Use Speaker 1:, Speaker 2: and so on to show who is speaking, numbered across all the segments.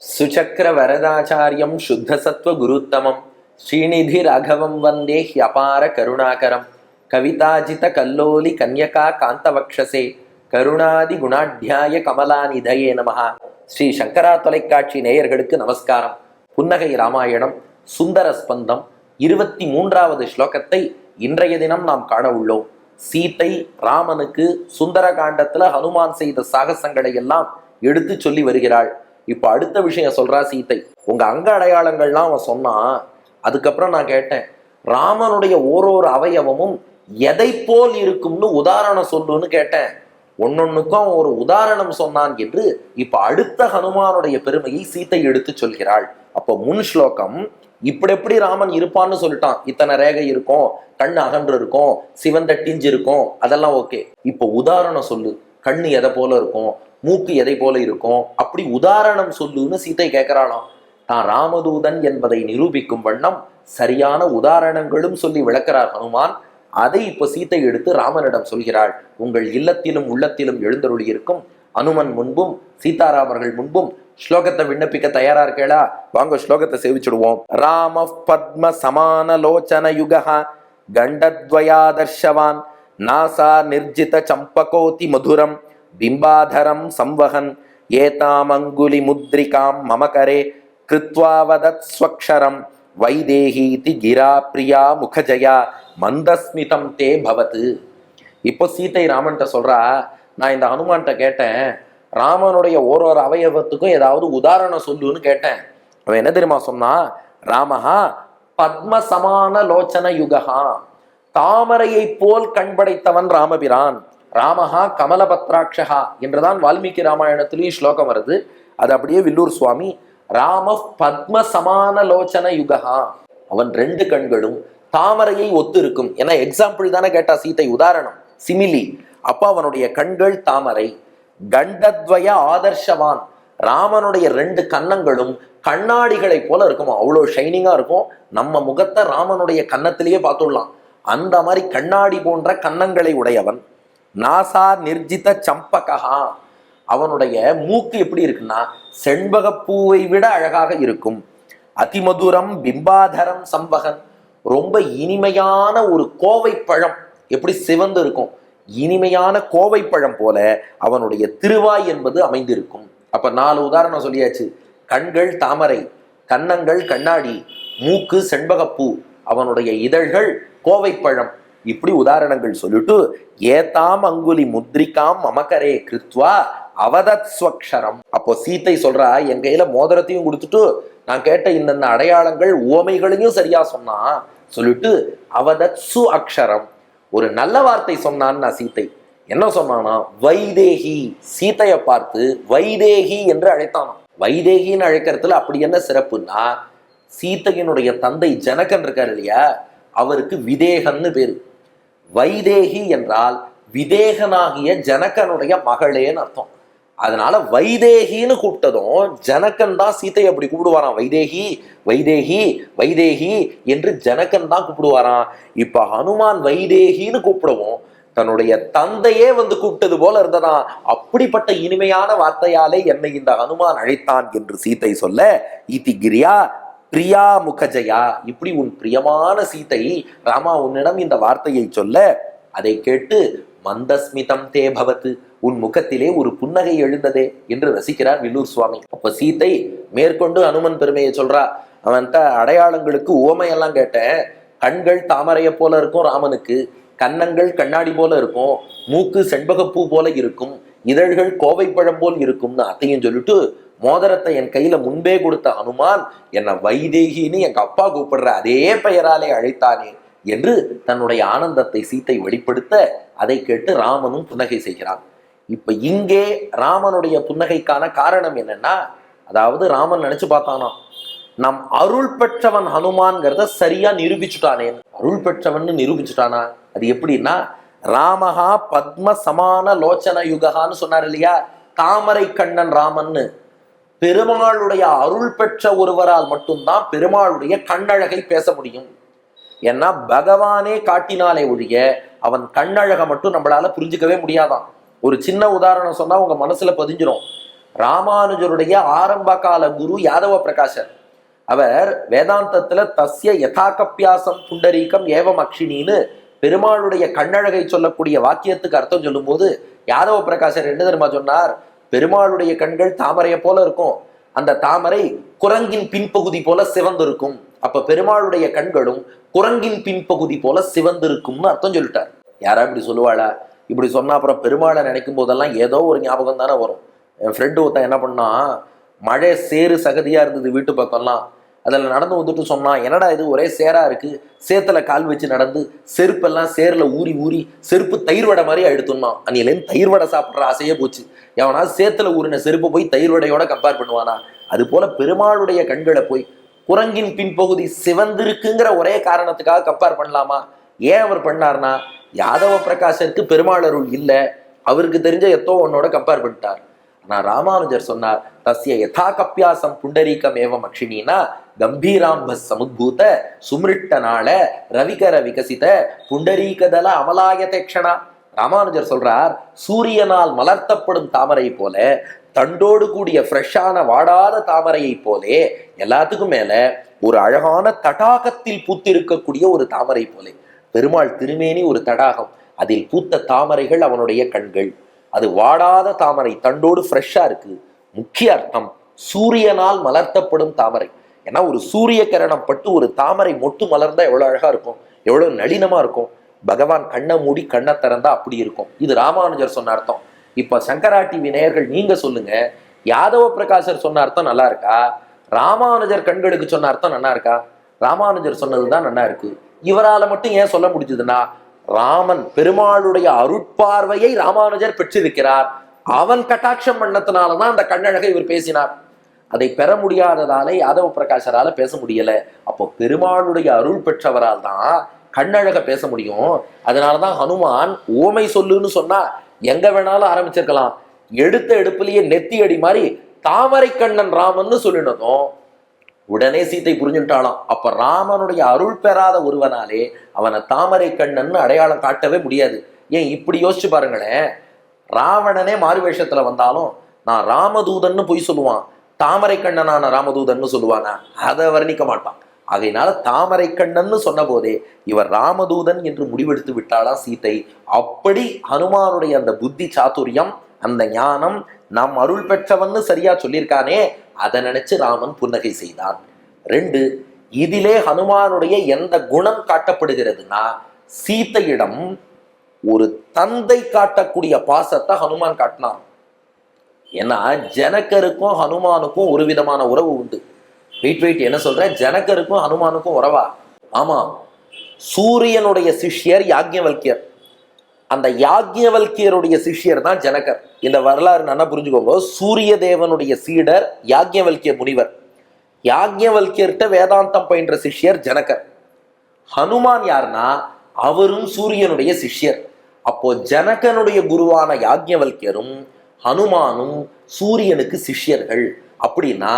Speaker 1: சுச்சக்கர வரதாச்சாரியம் சுத்தசத்வ குருத்தமம் ஸ்ரீநிதி ராகவம் வந்தே ஹியபார கருணாகரம் கவிதாஜித கல்லோலி கன்யகா காந்தவக்ஷசே கருணாதி குணாட்யாய கமலாநிதயே நமஹா. ஸ்ரீ சங்கரா தொலைக்காட்சி நேயர்களுக்கு நமஸ்காரம். புன்னகை ராமாயணம் சுந்தர ஸ்பந்தம் 23வது ஸ்லோகத்தை இன்றைய தினம் நாம் காண உள்ளோம். சீத்தை ராமனுக்கு சுந்தர காண்டத்துல ஹனுமான் செய்த சாகசங்களை எல்லாம் எடுத்து சொல்லி வருகிறாள். இப்ப அடுத்த விஷயம் சொல்றா சீத்தை. உங்க அங்க அடையாளங்கள்லாம் அவன் சொன்னான். அதுக்கப்புறம் நான் கேட்டேன், ராமனுடைய ஓரொரு அவயவமும் எதை போல் இருக்கும்னு உதாரணம் சொல்லுன்னு கேட்டேன். ஒன்னொன்னுக்கும் அவன் ஒரு உதாரணம் சொன்னான் என்று இப்ப அடுத்த ஹனுமானுடைய பெருமையை சீத்தை எடுத்து சொல்கிறாள். அப்ப முன் ஸ்லோகம் இப்படி எப்படி ராமன் இருப்பான்னு சொல்லிட்டான். இத்தனை ரேகை இருக்கும், கண்ணு அகன்று இருக்கும், சிவந்த டிஞ்சு இருக்கும், அதெல்லாம் ஓகே. இப்போ உதாரணம் சொல்லு, கண்ணு எதை போல இருக்கும், மூக்கு எதை போல இருக்கும், அப்படி உதாரணம் சொல்லுன்னு சீத்தை கேட்கிறாளாம். தான் ராமதூதன் என்பதை நிரூபிக்கும் வண்ணம் சரியான உதாரணங்களும் சொல்லி விளக்கிறார் ஹனுமான். அதை இப்ப சீத்தை எடுத்து ராமனிடம் சொல்கிறாள். உங்கள் இல்லத்திலும் உள்ளத்திலும் எழுந்தருளி இருக்கும் அனுமன் முன்பும் சீதாராமர்கள் முன்பும் ஸ்லோகத்தை விண்ணப்பிக்க தயாரா இருக்கேளா? வாங்க ஸ்லோகத்தை சேவிச்சுடுவோம். ராம பத்ம சமான லோச்சன யுகா கண்டத்வயாதர்ஷவான் நாசா நிர்ஜித சம்பகோதி மதுரம் பிம்பாதரம் சம்வகன் ஏதாமங்குலி முத்ரிகாம் மமகரே கிருத்வாவதத் ஸ்வக்ஷரம் வைதேஹீதி கிரா பிரியா முகஜயா மந்தஸ்மிதம் தே பவத்து. இப்போ சீத்தை ராமன்கிட்ட சொல்றா, நான் இந்த ஹனுமான்கிட்ட கேட்டேன், ராமனுடைய ஓரொரு அவயவத்துக்கும் ஏதாவது உதாரணம் சொல்லுன்னு கேட்டேன். அவன் என்ன தெரியுமா சொன்னா, ராமஹா பத்ம சமான லோச்சன யுகா, தாமரையை போல் கண்படைத்தவன் ராமபிரான். ராமஹா கமலபத்ராட்சகா என்றுதான் வால்மீகி ராமாயணத்திலையும் ஸ்லோகம் வருது. அது அப்படியே வில்லூர் சுவாமி ராம பத்ம சமான லோச்சன யுகா, அவன் ரெண்டு கண்களும் தாமரையை ஒத்து இருக்கும். ஏன்னா எக்ஸாம்பிள் தானே கேட்டா சீத்தை, உதாரணம் சிமிலி. அப்ப அவனுடைய கண்கள் தாமரை. கண்டத்வய ஆதர்ஷவான், ராமனுடைய ரெண்டு கன்னங்களும் கண்ணாடிகளை போல இருக்குமா, அவ்வளோ ஷைனிங்கா இருக்கும். நம்ம முகத்தை ராமனுடைய கன்னத்திலேயே பார்த்துடலாம். அந்த மாதிரி கண்ணாடி போன்ற கன்னங்களை உடையவன். நாசா நிர்ஜித சம்பகா, அவனுடைய மூக்கு எப்படி இருக்குன்னா செண்பகப்பூவை விட அழகாக இருக்கும். அதிமதுரம் பிம்பாதரம் சம்பகன், ரொம்ப இனிமையான ஒரு கோவை பழம் எப்படி சிவந்து இருக்கும், இனிமையான கோவை பழம் போல அவனுடைய திருவாய் என்பது அமைந்திருக்கும். அப்ப 4 உதாரணம் சொல்லியாச்சு. கண்கள் தாமரை, கன்னங்கள் கண்ணாடி, மூக்கு செண்பகப்பூ, அவனுடைய இதழ்கள் கோவை பழம், இப்படி உதாரணங்கள் சொல்லிட்டு ஏதாம் அங்குலி முத்ரிகாம் மமகரே கிருத்வா அவதத் ஸ்வக்ஷரம். அப்போ சீத்தை சொல்றா, என் கையில மோதிரத்தையும் கொடுத்துட்டு நான் கேட்ட இந்த அடையாளங்கள் உவமைகளையும் சரியா சொன்னா சொல்லிட்டு அவதத் சு அக்ஷரம், ஒரு நல்ல வார்த்தை சொன்னான். நான் சீத்தை என்ன சொன்னானா, வைதேகி, சீத்தைய பார்த்து வைதேகி என்று அழைத்தானா. வைதேகின்னு அழைக்கிறதுல அப்படி என்ன சிறப்புன்னா, சீத்தையினுடைய தந்தை ஜனகன் இருக்காரு இல்லையா, அவருக்கு விதேகன்னு பேரு. வைதேகி என்றால் விதேகனாகிய ஜனகனுடைய மகளேன்னு அர்த்தம். அதனால வைதேகின்னு கூப்பிட்டதும் ஜனகன் தான் சீத்தையை அப்படி கூப்பிடுவாராம். வைதேகி வைதேகி வைதேகி என்று ஜனகன் தான் கூப்பிடுவாராம். இப்ப ஹனுமான் வைதேகின்னு கூப்பிடவும் தன்னுடைய தந்தையே வந்து கூப்பிட்டது போல இருந்ததா. அப்படிப்பட்ட இனிமையான வார்த்தையாலே என்னை இந்த ஹனுமான் அழைத்தான் என்று சீத்தை சொல்ல, இதி கிரியா பிரியா முகஜயா, இப்படி உன் பிரியமான சீத்தை ராமா உன்னிடம் இந்த வார்த்தையை சொல்ல, அதை கேட்டு மந்தஸ்மிதம் தே பவத்து, உன் முகத்திலே ஒரு புன்னகை எழுந்ததே என்று ரசிக்கிறார் வில்லூர் சுவாமி. அப்ப சீத்தை மேற்கொண்டு அனுமன் பெருமையை சொல்றா. அவன்கிட்ட அடையாளங்களுக்கு உவமையெல்லாம் கேட்டேன். கண்கள் தாமரையை போல இருக்கும் ராமனுக்கு, கன்னங்கள் கண்ணாடி போல இருக்கும், மூக்கு செண்பகப்பூ போல இருக்கும், இதழ்கள் கோவைப்பழம் போல் இருக்கும்னு அத்தையும் சொல்லிட்டு, மோதிரத்தை என் கையில முன்பே கொடுத்த ஹனுமான் என்னை வைதேகின்னு எங்க அப்பா கூப்பிடுற அதே பெயராலே அழைத்தானே என்று தன்னுடைய ஆனந்தத்தை சீத்தை வெளிப்படுத்த, அதை கேட்டு ராமனும் புன்னகை செய்கிறான். இப்ப இங்கே ராமனுடைய புன்னகைக்கான காரணம் என்னன்னா, அதாவது ராமன் நினைச்சு பார்த்தானா, நம் அருள் பெற்றவன் ஹனுமான்கிறத சரியா நிரூபிச்சுட்டானே. அருள் பெற்றவன் நிரூபிச்சுட்டானா, அது எப்படின்னா, ராமஹா பத்ம சமான லோச்சன யுகான்னு சொன்னார் இல்லையா, தாமரை கண்ணன் ராமன்னு. பெருமாளுடைய அருள் பெற்ற ஒருவரால் மட்டும்தான் பெருமாளுடைய கண்ணழகை பேச முடியும். ஏன்னா பகவானே காட்டினாலே ஒழிய அவன் கண்ணழகை மட்டும் நம்மளால புரிஞ்சுக்கவே முடியாதான். ஒரு சின்ன உதாரணம் சொன்னா உங்க மனசுல பதிஞ்சிரும். ராமானுஜருடைய ஆரம்ப கால குரு யாதவ பிரகாஷர். அவர் வேதாந்தத்துல தஸ்ய யதாகப்பியாசம் புண்டரீகம் ஏவம் அக்ஷினின்னு பெருமாளுடைய கண்ணழகை சொல்லக்கூடிய வாக்கியத்துக்கு அர்த்தம் சொல்லும் போது யாதவ பிரகாஷர் என்ன தெரியுமா சொன்னார்? பெருமாளுடைய கண்கள் தாமரையை போல இருக்கும், அந்த தாமரை குரங்கின் பின்பகுதி போல சிவந்திருக்கும். அப்ப பெருமாளுடைய கண்களும் குரங்கின் பின்பகுதி போல சிவந்திருக்கும்னு அர்த்தம் சொல்லிட்டார். யாரா இப்படி சொல்லுவாளா? இப்படி சொன்னா அப்புறம் பெருமாளை நினைக்கும் போதெல்லாம் ஏதோ ஒரு ஞாபகம் தானே வரும். என் ஃப்ரெண்டு ஒருத்தன் என்ன பண்ணா, மழை சேறு சகதியா இருந்தது வீட்டு பக்கம்லாம், அதில் நடந்து வந்துட்டு சொன்னான், என்னடா இது ஒரே சேரா இருக்கு, சேத்துல கால் வச்சு நடந்து செருப்பெல்லாம் சேரில் ஊறி ஊறி செருப்பு தயிர் வடை மாதிரி எடுத்துனான். அன்னிலேருந்து தயிர் வடை சாப்பிட்ற ஆசையே போச்சு. எவனா சேத்துல ஊறின செருப்பை போய் தயிர் வடையோட கம்பேர் பண்ணுவானா? அது போல பெருமாளுடைய கண்களை போய் குரங்கின் பின்பகுதி சிவந்திருக்குங்கிற ஒரே காரணத்துக்காக கம்பேர் பண்ணலாமா? ஏன் அவர் பண்ணார்னா, யாதவ பிரகாஷருக்கு பெருமாள் அருள் இல்லை, அவருக்கு தெரிஞ்ச எத்தோ ஒன்னோட கம்பேர் பண்ணிட்டார். நான் ராமானுஜர் சொன்னார், தஸ்ய யதாகப்பியாசம் புண்டரீகம் ஏவம் அக்ஷினினா கம்பீராம்ப சமுத்பூத சுமிருட்டனால ரவிகர விகசித புண்டரீகதல அமலாயதேக்ஷணா. ராமானுஜர் சொல்றார், சூரியனால் மலர்த்தப்படும் தாமரை போல, தண்டோடு கூடிய ஃப்ரெஷ்ஷான வாடாத தாமரையை போலே, எல்லாத்துக்கும் மேல ஒரு அழகான தடாகத்தில் பூத்திருக்கக்கூடிய ஒரு தாமரை போலே. பெருமாள் திருமேனி ஒரு தடாகம், அதில் பூத்த தாமரைகள் அவனுடைய கண்கள். அது வாடாத தாமரை, தண்டோடு ஃப்ரெஷ்ஷா இருக்கு. முக்கிய அர்த்தம் சூரியனால் மலர்த்தப்படும் தாமரை. ஏன்னா ஒரு சூரிய கிரணம் பட்டு ஒரு தாமரை மொட்டு மலர்ந்தா எவ்வளவு அழகா இருக்கும், எவ்வளவு நளினமா இருக்கும். பகவான் கண்ணை மூடி கண்ணை திறந்தா அப்படி இருக்கும். இது ராமானுஜர் சொன்ன அர்த்தம். இப்ப சங்கரா டிவி நேயர்கள் நீங்க சொல்லுங்க, யாதவ பிரகாஷர் சொன்ன அர்த்தம் நல்லா இருக்கா, ராமானுஜர் கண்களுக்கு சொன்ன அர்த்தம் நல்லா இருக்கா? ராமானுஜர் சொன்னதுதான் நல்லா இருக்கு. இவரால மட்டும் ஏன் சொல்ல முடிஞ்சதுன்னா, ராமன் பெருமாளுடைய அருட்பார்வையை ராமானுஜர் பெற்றிருக்கிறார். அவன் கட்டாட்சம் பண்ணத்தினாலதான் அந்த கண்ணழகை இவர் பேசினார். அதை பெற முடியாததாலே யாதவ பிரகாஷரால பேச முடியல. அப்போ பெருமாளுடைய அருள் பெற்றவரால் தான் கண்ணழக பேச முடியும். அதனாலதான் ஹனுமான் ஓமை சொல்லுன்னு சொன்னா எங்க வேணாலும் ஆரம்பிச்சிருக்கலாம். எடுத்த எடுப்புலயே நெத்தி அடி மாதிரி தாமரை கண்ணன் ராமன்னு சொல்லினதும் உடனே சீத்தை புரிஞ்சுட்டாளாம். அப்ப ராமனுடைய அருள் பெறாத ஒருவனாலே அவனை தாமரை கண்ணன் அடையாளம் காட்டவே முடியாது. ஏன் இப்படி யோசிச்சு பாருங்களேன், ராவணனே மாறு வேஷத்துல வந்தாலும் நான் ராமதூதன்னு பொய் சொல்லுவான், தாமரை கண்ணனான ராமதூதன்னு சொல்லுவானா? அதை வர்ணிக்க மாட்டான். அதனால தாமரை கண்ணன்னு சொன்ன போதே இவர் ராமதூதன் என்று முடிவெடுத்து விட்டாளா சீத்தை. அப்படி ஹனுமானுடைய அந்த புத்தி சாதுரியம், அந்த ஞானம், நாம் அருள் பெற்றவன்னு சரியா சொல்லியிருக்கானே, அதை நினைச்சு ராமன் புன்னகை செய்தான். 2, இதிலே ஹனுமானுடைய எந்த குணம் காட்டப்படுகிறதுனா, சீத்தையிடம் ஒரு தந்தை காட்டக்கூடிய பாசத்தை ஹனுமான் காட்டினான். ஏன்னா ஜனகருக்கும் ஹனுமானுக்கும் ஒரு விதமான உறவு உண்டு. வெயிட் என்ன சொல்ற, ஜனகருக்கும் ஹனுமானுக்கும் உறவா? ஆமா, சூரியனுடைய சிஷ்யர் யாக்ஞவல்கியர், அந்த யாக்ஞவல்கியருடைய சிஷ்யர் தான் ஜனகர். இந்த வரலாறு நல்லா புரிஞ்சுக்கோங்க. சூரிய தேவனுடைய சீடர் யாக்ஞவல்கிய முனிவர். யாக்ஞவல்கியர்கிட்ட வேதாந்தம் பயின்ற சிஷ்யர் ஜனகர். ஹனுமான் யாருன்னா அவரும் சூரியனுடைய சிஷ்யர். அப்போ ஜனகனுடைய குருவான யாக்ஞவல்கியரும் ஹனுமானும் சூரியனுக்கு சிஷ்யர்கள். அப்படின்னா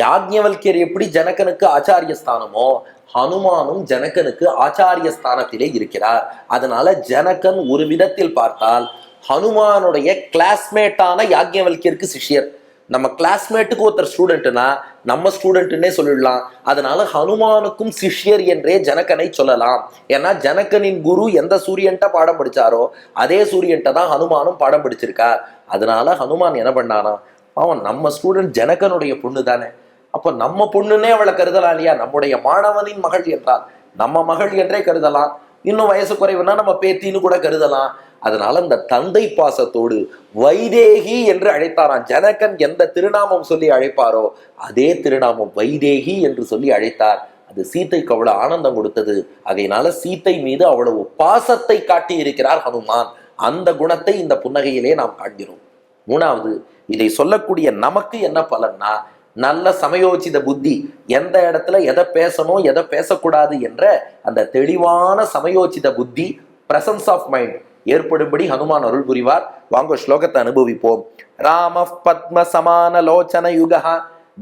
Speaker 1: யாக்ஞவல்கியர் எப்படி ஜனகனுக்கு ஆச்சாரிய ஸ்தானமோ, ஹனுமானும் ஜனகனுக்கு ஆச்சாரிய ஸ்தானத்திலே இருக்கிறார். அதனால ஜனகன் ஒரு விதத்தில் பார்த்தால் ஹனுமானுடைய கிளாஸ்மேட்டான யாக்ஞவல்கியருக்கு சிஷ்யர். நம்ம கிளாஸ்மேட்டுக்கு ஒருத்தர் ஸ்டூடெண்ட்னா நம்ம ஸ்டூடெண்ட்னே சொல்லிடலாம். அதனால ஹனுமானுக்கும் சிஷ்யர் என்றே ஜனகனை சொல்லலாம். ஏன்னா ஜனகனின் குரு எந்த சூரியன்ட்ட பாடம் படிச்சாரோ அதே சூரியன்ட்ட தான் ஹனுமானும் பாடம் படிச்சிருக்கார். அதனால ஹனுமான் என்ன பண்ணானா, அவன் நம்ம ஸ்டூடெண்ட் ஜனகனுடைய பொண்ணு தானே, அப்போ நம்ம பொண்ணுன்னே அவளை கருதலாம் இல்லையா? நம்முடைய மாணவனின் மகள் என்றால் நம்ம மகள் என்றே கருதலாம். இன்னும் வயசு குறைவுனா நம்ம பேத்தின்னு கூட கருதலாம். அதனால இந்த தந்தை பாசத்தோடு வைதேகி என்று அழைத்தாராம். ஜனகன் எந்த திருநாமம் சொல்லி அழைப்பாரோ அதே திருநாமம் வைதேகி என்று சொல்லி அழைத்தார். அது சீத்தைக்கு அவ்வளவு ஆனந்தம் கொடுத்தது. அதனால சீத்தை மீது அவ்வளவு பாசத்தை காட்டி இருக்கிறார் ஹனுமான். அந்த குணத்தை இந்த புன்னகையிலே நாம் காண்கிறோம். 3வது, இதை சொல்லக்கூடிய நமக்கு என்ன பலன்னா, நல்ல சமயோசித புத்தி, எந்த இடத்துல எதை பேசணும் எதை பேசக்கூடாது என்ற அந்த தெளிவான சமயோசித புத்தி, பிரசன்ஸ் ஆஃப் மைண்ட் ஏற்படும்படி ஹனுமான் அருள் புரிவார். வாங்க ஸ்லோகத்தை அனுபவிப்போம். ராம பத்ம சமான லோச்சன யுகா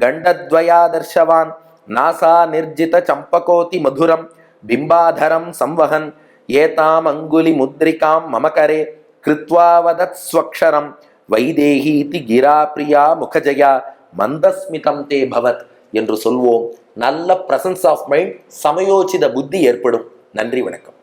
Speaker 1: கண்டத்வயாதர்ஷவான் நாசா நிர்ஜித சம்பகோதி மதுரம் பிம்பாதரம் சம்வகன் ஏதாம் அங்குலி முத்ரிகாம் மமகரே கிருத்வா வதத் ஸ்வக்ஷரம் வைதேகீதி கிரா பிரியா முகஜயா மந்தஸ்மிதம் தே பவத் என்று சொல்வோம். நல்ல பிரசன்ஸ் ஆஃப் மைண்ட், சமயோசித புத்தி ஏற்படும். நன்றி, வணக்கம்.